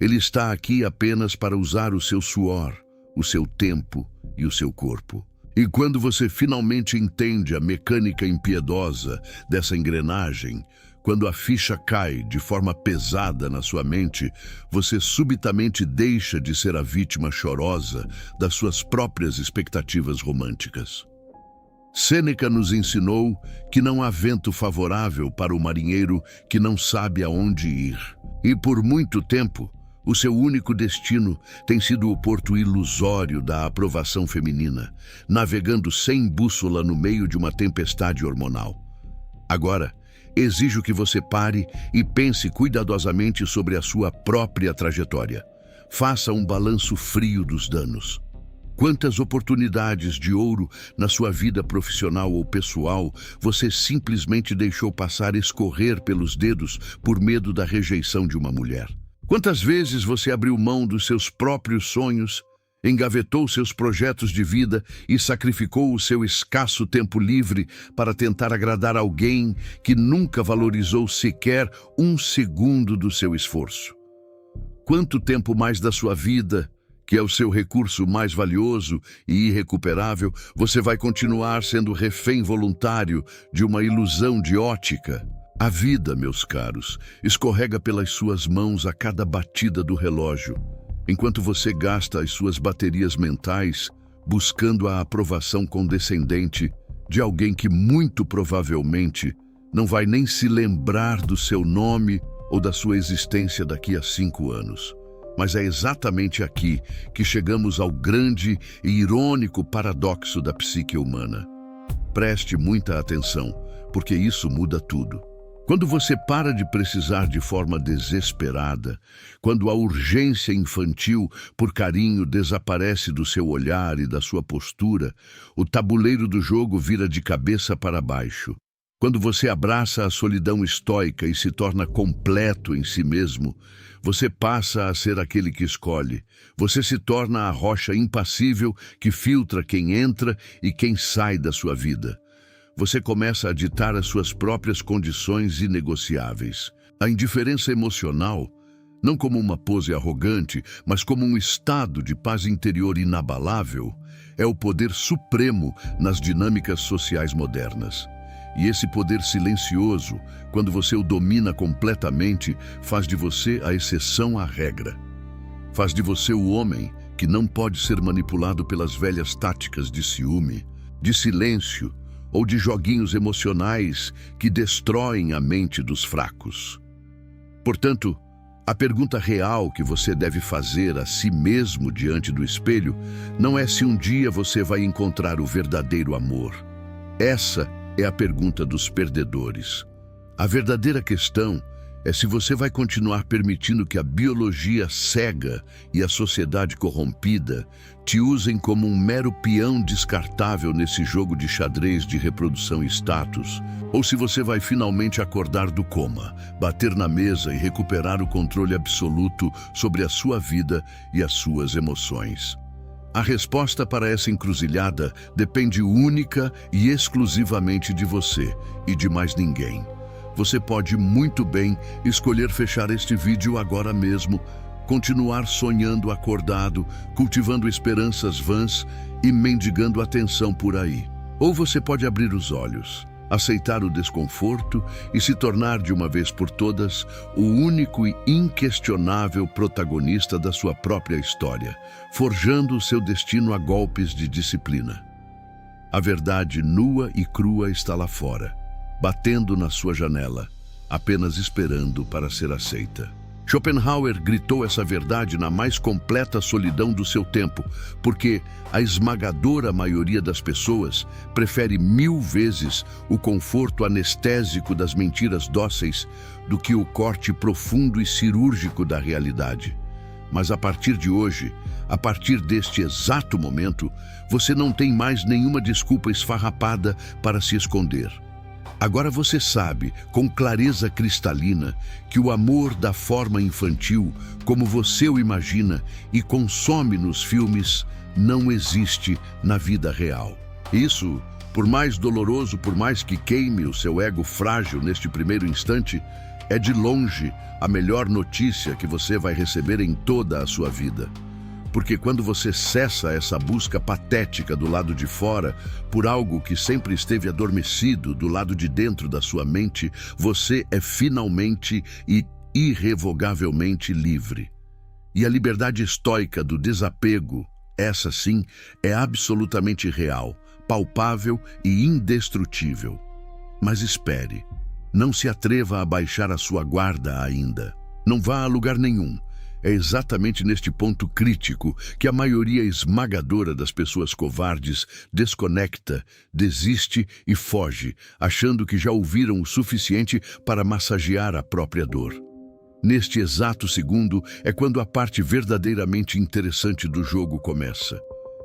Ele está aqui apenas para usar o seu suor, o seu tempo e o seu corpo. E quando você finalmente entende a mecânica impiedosa dessa engrenagem, quando a ficha cai de forma pesada na sua mente, você subitamente deixa de ser a vítima chorosa das suas próprias expectativas românticas. Sêneca nos ensinou que não há vento favorável para o marinheiro que não sabe aonde ir. E por muito tempo, o seu único destino tem sido o porto ilusório da aprovação feminina, navegando sem bússola no meio de uma tempestade hormonal. Agora, exijo que você pare e pense cuidadosamente sobre a sua própria trajetória. Faça um balanço frio dos danos. Quantas oportunidades de ouro na sua vida profissional ou pessoal você simplesmente deixou passar escorrer pelos dedos por medo da rejeição de uma mulher? Quantas vezes você abriu mão dos seus próprios sonhos, engavetou seus projetos de vida e sacrificou o seu escasso tempo livre para tentar agradar alguém que nunca valorizou sequer um segundo do seu esforço? Quanto tempo mais da sua vida, que é o seu recurso mais valioso e irrecuperável, você vai continuar sendo refém voluntário de uma ilusão de ótica? A vida, meus caros, escorrega pelas suas mãos a cada batida do relógio, enquanto você gasta as suas baterias mentais buscando a aprovação condescendente de alguém que muito provavelmente não vai nem se lembrar do seu nome ou da sua existência daqui a 5 anos. Mas é exatamente aqui que chegamos ao grande e irônico paradoxo da psique humana. Preste muita atenção, porque isso muda tudo. Quando você para de precisar de forma desesperada, quando a urgência infantil por carinho desaparece do seu olhar e da sua postura, o tabuleiro do jogo vira de cabeça para baixo. Quando você abraça a solidão estoica e se torna completo em si mesmo, você passa a ser aquele que escolhe. Você se torna a rocha impassível que filtra quem entra e quem sai da sua vida. Você começa a ditar as suas próprias condições inegociáveis. A indiferença emocional, não como uma pose arrogante, mas como um estado de paz interior inabalável, é o poder supremo nas dinâmicas sociais modernas. E esse poder silencioso, quando você o domina completamente, faz de você a exceção à regra. Faz de você o homem que não pode ser manipulado pelas velhas táticas de ciúme, de silêncio, ou de joguinhos emocionais que destroem a mente dos fracos. Portanto, a pergunta real que você deve fazer a si mesmo diante do espelho não é se um dia você vai encontrar o verdadeiro amor. Essa é a pergunta dos perdedores. A verdadeira questão é se você vai continuar permitindo que a biologia cega e a sociedade corrompida te usem como um mero peão descartável nesse jogo de xadrez de reprodução e status, ou se você vai finalmente acordar do coma, bater na mesa e recuperar o controle absoluto sobre a sua vida e as suas emoções. A resposta para essa encruzilhada depende única e exclusivamente de você e de mais ninguém. Você pode muito bem escolher fechar este vídeo agora mesmo, continuar sonhando acordado, cultivando esperanças vãs e mendigando atenção por aí. Ou você pode abrir os olhos, aceitar o desconforto e se tornar de uma vez por todas o único e inquestionável protagonista da sua própria história, forjando o seu destino a golpes de disciplina. A verdade nua e crua está lá fora, batendo na sua janela, apenas esperando para ser aceita. Schopenhauer gritou essa verdade na mais completa solidão do seu tempo, porque a esmagadora maioria das pessoas prefere 1000 vezes o conforto anestésico das mentiras dóceis do que o corte profundo e cirúrgico da realidade. Mas a partir de hoje, a partir deste exato momento, você não tem mais nenhuma desculpa esfarrapada para se esconder. Agora você sabe, com clareza cristalina, que o amor da forma infantil, como você o imagina e consome nos filmes, não existe na vida real. Isso, por mais doloroso, por mais que queime o seu ego frágil neste primeiro instante, é de longe a melhor notícia que você vai receber em toda a sua vida. Porque quando você cessa essa busca patética do lado de fora por algo que sempre esteve adormecido do lado de dentro da sua mente, você é finalmente e irrevogavelmente livre. E a liberdade estoica do desapego, essa sim, é absolutamente real, palpável e indestrutível. Mas espere, não se atreva a baixar a sua guarda ainda. Não vá a lugar nenhum. É exatamente neste ponto crítico que a maioria esmagadora das pessoas covardes desconecta, desiste e foge, achando que já ouviram o suficiente para massagear a própria dor. Neste exato segundo é quando a parte verdadeiramente interessante do jogo começa.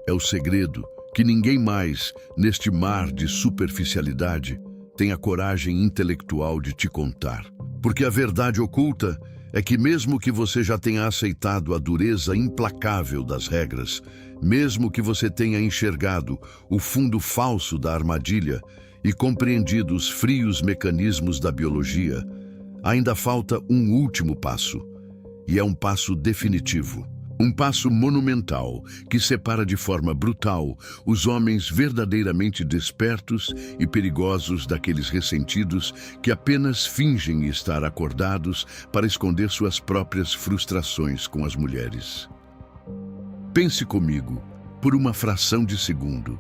É o segredo que ninguém mais, neste mar de superficialidade, tem a coragem intelectual de te contar. Porque a verdade oculta é que mesmo que você já tenha aceitado a dureza implacável das regras, mesmo que você tenha enxergado o fundo falso da armadilha e compreendido os frios mecanismos da biologia, ainda falta um último passo, e é um passo definitivo. Um passo monumental que separa de forma brutal os homens verdadeiramente despertos e perigosos daqueles ressentidos que apenas fingem estar acordados para esconder suas próprias frustrações com as mulheres. Pense comigo por uma fração de segundo.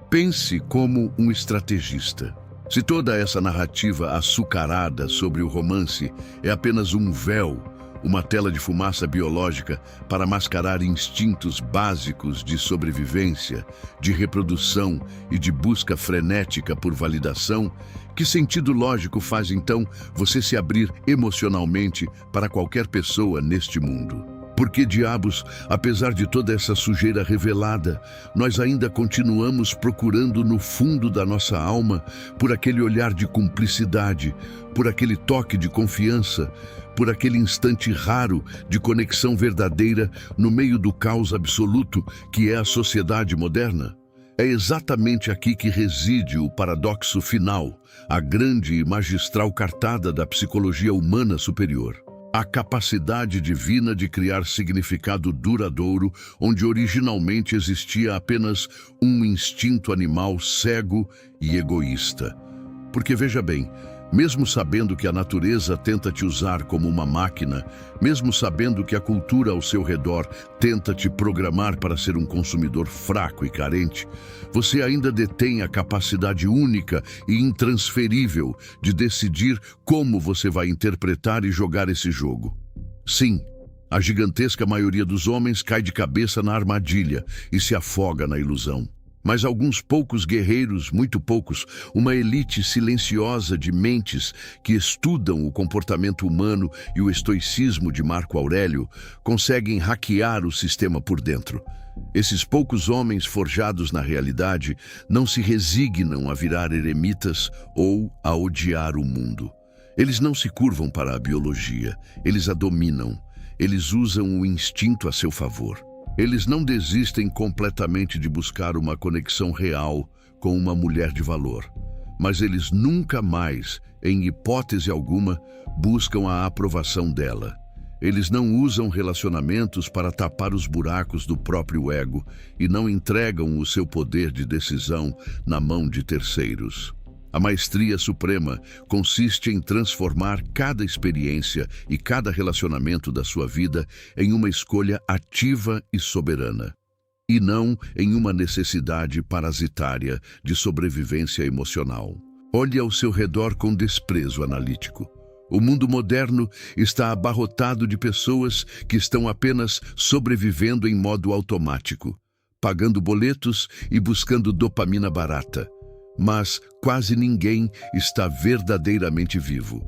Pense como um estrategista. Se toda essa narrativa açucarada sobre o romance é apenas um véu, uma tela de fumaça biológica para mascarar instintos básicos de sobrevivência, de reprodução e de busca frenética por validação. Que sentido lógico faz então você se abrir emocionalmente para qualquer pessoa neste mundo? Por que diabos, apesar de toda essa sujeira revelada, nós ainda continuamos procurando no fundo da nossa alma por aquele olhar de cumplicidade, por aquele toque de confiança, por aquele instante raro de conexão verdadeira no meio do caos absoluto que é a sociedade moderna? É exatamente aqui que reside o paradoxo final, a grande e magistral cartada da psicologia humana superior. A capacidade divina de criar significado duradouro, onde originalmente existia apenas um instinto animal cego e egoísta. Porque veja bem, mesmo sabendo que a natureza tenta te usar como uma máquina, mesmo sabendo que a cultura ao seu redor tenta te programar para ser um consumidor fraco e carente, você ainda detém a capacidade única e intransferível de decidir como você vai interpretar e jogar esse jogo. Sim, a gigantesca maioria dos homens cai de cabeça na armadilha e se afoga na ilusão. Mas alguns poucos guerreiros, muito poucos, uma elite silenciosa de mentes que estudam o comportamento humano e o estoicismo de Marco Aurélio, conseguem hackear o sistema por dentro. Esses poucos homens forjados na realidade não se resignam a virar eremitas ou a odiar o mundo. Eles não se curvam para a biologia, eles a dominam. Eles usam o instinto a seu favor. Eles não desistem completamente de buscar uma conexão real com uma mulher de valor, mas eles nunca mais, em hipótese alguma, buscam a aprovação dela. Eles não usam relacionamentos para tapar os buracos do próprio ego e não entregam o seu poder de decisão na mão de terceiros. A maestria suprema consiste em transformar cada experiência e cada relacionamento da sua vida em uma escolha ativa e soberana, e não em uma necessidade parasitária de sobrevivência emocional. Olhe ao seu redor com desprezo analítico. O mundo moderno está abarrotado de pessoas que estão apenas sobrevivendo em modo automático, pagando boletos e buscando dopamina barata. Mas quase ninguém está verdadeiramente vivo.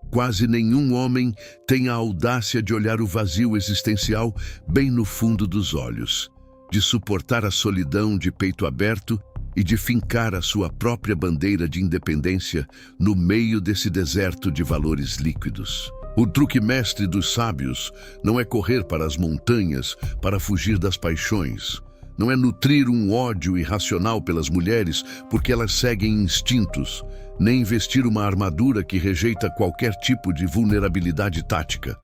Quase nenhum homem tem a audácia de olhar o vazio existencial bem no fundo dos olhos, de suportar a solidão de peito aberto e de fincar a sua própria bandeira de independência no meio desse deserto de valores líquidos. O truque mestre dos sábios não é correr para as montanhas para fugir das paixões. Não é nutrir um ódio irracional pelas mulheres porque elas seguem instintos, nem vestir uma armadura que rejeita qualquer tipo de vulnerabilidade tática.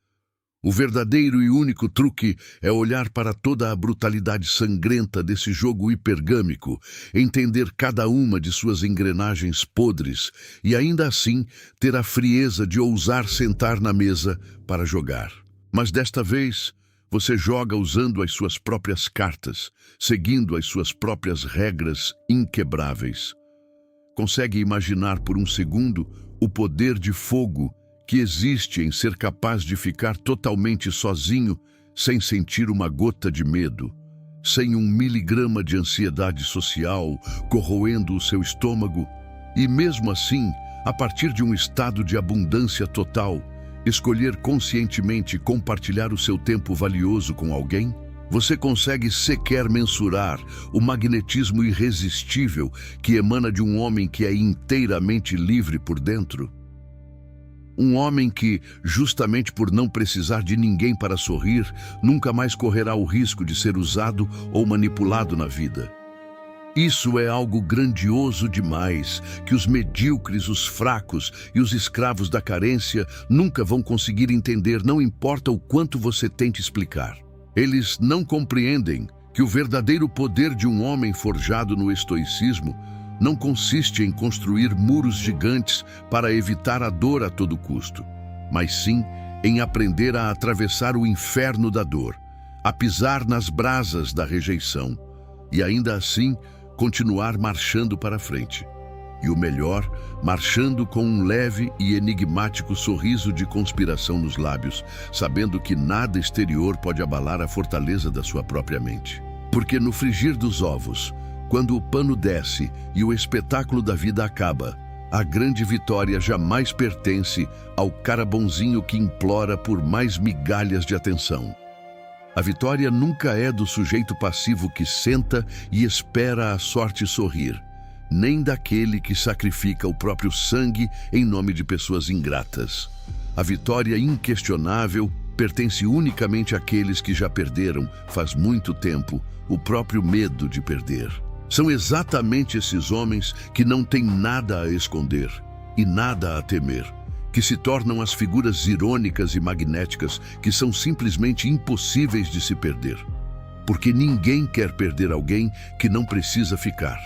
O verdadeiro e único truque é olhar para toda a brutalidade sangrenta desse jogo hipergâmico, entender cada uma de suas engrenagens podres e ainda assim ter a frieza de ousar sentar na mesa para jogar. Mas desta vez, você joga usando as suas próprias cartas, seguindo as suas próprias regras inquebráveis. Consegue imaginar por um segundo o poder de fogo que existe em ser capaz de ficar totalmente sozinho, sem sentir uma gota de medo, sem 1 miligrama de ansiedade social corroendo o seu estômago, e mesmo assim, a partir de um estado de abundância total, escolher conscientemente compartilhar o seu tempo valioso com alguém? Você consegue sequer mensurar o magnetismo irresistível que emana de um homem que é inteiramente livre por dentro? Um homem que, justamente por não precisar de ninguém para sorrir, nunca mais correrá o risco de ser usado ou manipulado na vida. Isso é algo grandioso demais, que os medíocres, os fracos e os escravos da carência nunca vão conseguir entender, não importa o quanto você tente explicar. Eles não compreendem que o verdadeiro poder de um homem forjado no estoicismo não consiste em construir muros gigantes para evitar a dor a todo custo, mas sim em aprender a atravessar o inferno da dor, a pisar nas brasas da rejeição e ainda assim continuar marchando para frente. E o melhor, marchando com um leve e enigmático sorriso de conspiração nos lábios, sabendo que nada exterior pode abalar a fortaleza da sua própria mente. Porque no frigir dos ovos, quando o pano desce e o espetáculo da vida acaba, a grande vitória jamais pertence ao cara bonzinho que implora por mais migalhas de atenção. A vitória nunca é do sujeito passivo que senta e espera a sorte sorrir, nem daquele que sacrifica o próprio sangue em nome de pessoas ingratas. A vitória inquestionável pertence unicamente àqueles que já perderam, faz muito tempo, o próprio medo de perder. São exatamente esses homens que não têm nada a esconder e nada a temer, que se tornam as figuras irônicas e magnéticas que são simplesmente impossíveis de se perder. Porque ninguém quer perder alguém que não precisa ficar.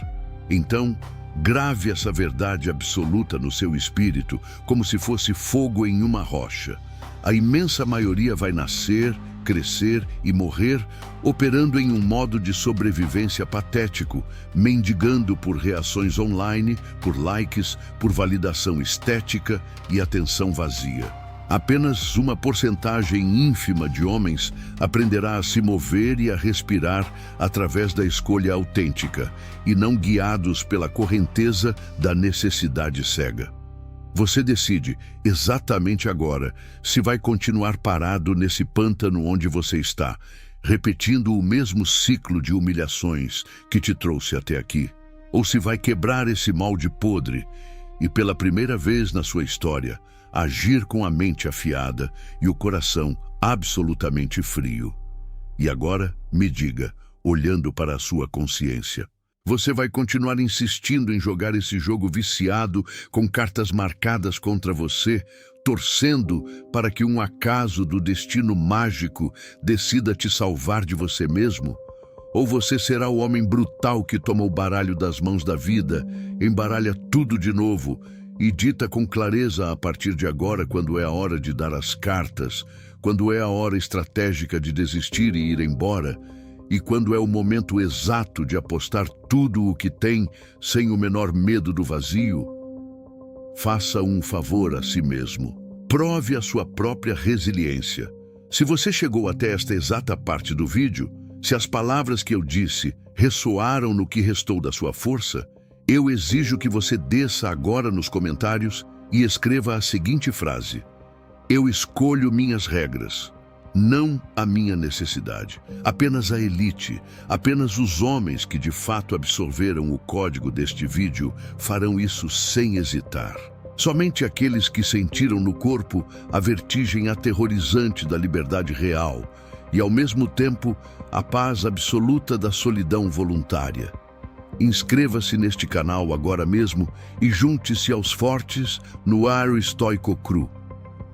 Então, grave essa verdade absoluta no seu espírito como se fosse fogo em uma rocha. A imensa maioria vai nascer, crescer e morrer operando em um modo de sobrevivência patético, mendigando por reações online, por likes, por validação estética e atenção vazia. Apenas uma porcentagem ínfima de homens aprenderá a se mover e a respirar através da escolha autêntica e não guiados pela correnteza da necessidade cega. Você decide, exatamente agora, se vai continuar parado nesse pântano onde você está, repetindo o mesmo ciclo de humilhações que te trouxe até aqui, ou se vai quebrar esse molde podre e, pela primeira vez na sua história, agir com a mente afiada e o coração absolutamente frio. E agora, me diga, olhando para a sua consciência, você vai continuar insistindo em jogar esse jogo viciado com cartas marcadas contra você, torcendo para que um acaso do destino mágico decida te salvar de você mesmo? Ou você será o homem brutal que toma o baralho das mãos da vida, embaralha tudo de novo e dita com clareza a partir de agora quando é a hora de dar as cartas, quando é a hora estratégica de desistir e ir embora, e quando é o momento exato de apostar tudo o que tem sem o menor medo do vazio? Faça um favor a si mesmo. Prove a sua própria resiliência. Se você chegou até esta exata parte do vídeo, se as palavras que eu disse ressoaram no que restou da sua força, eu exijo que você desça agora nos comentários e escreva a seguinte frase: eu escolho minhas regras. Não a minha necessidade, apenas a elite, apenas os homens que de fato absorveram o código deste vídeo farão isso sem hesitar. Somente aqueles que sentiram no corpo a vertigem aterrorizante da liberdade real e, ao mesmo tempo, a paz absoluta da solidão voluntária. Inscreva-se neste canal agora mesmo e junte-se aos fortes no Aro Estoico Cru.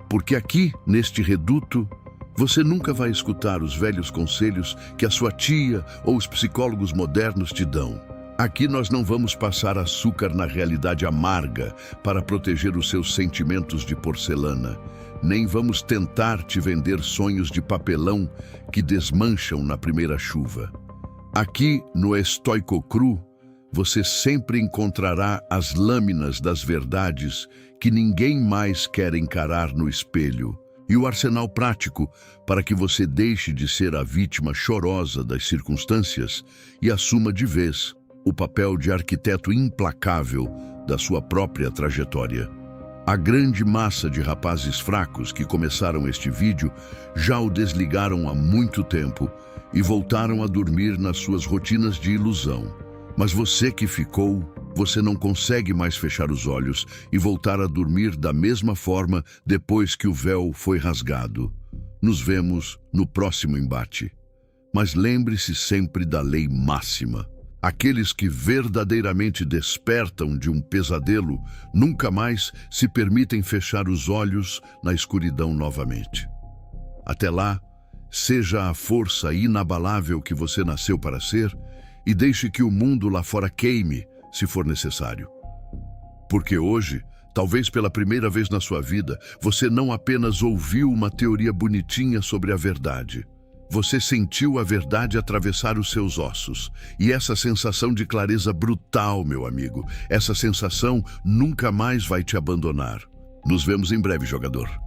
Porque aqui, neste reduto, você nunca vai escutar os velhos conselhos que a sua tia ou os psicólogos modernos te dão. Aqui nós não vamos passar açúcar na realidade amarga para proteger os seus sentimentos de porcelana, nem vamos tentar te vender sonhos de papelão que desmancham na primeira chuva. Aqui, no Estoico Cru, você sempre encontrará as lâminas das verdades que ninguém mais quer encarar no espelho, e o arsenal prático para que você deixe de ser a vítima chorosa das circunstâncias e assuma de vez o papel de arquiteto implacável da sua própria trajetória. A grande massa de rapazes fracos que começaram este vídeo já o desligaram há muito tempo e voltaram a dormir nas suas rotinas de ilusão. Mas você que ficou, você não consegue mais fechar os olhos e voltar a dormir da mesma forma depois que o véu foi rasgado. Nos vemos no próximo embate. Mas lembre-se sempre da lei máxima. Aqueles que verdadeiramente despertam de um pesadelo nunca mais se permitem fechar os olhos na escuridão novamente. Até lá, seja a força inabalável que você nasceu para ser e deixe que o mundo lá fora queime, se for necessário. Porque hoje, talvez pela primeira vez na sua vida, você não apenas ouviu uma teoria bonitinha sobre a verdade. Você sentiu a verdade atravessar os seus ossos. E essa sensação de clareza brutal, meu amigo, essa sensação nunca mais vai te abandonar. Nos vemos em breve, jogador.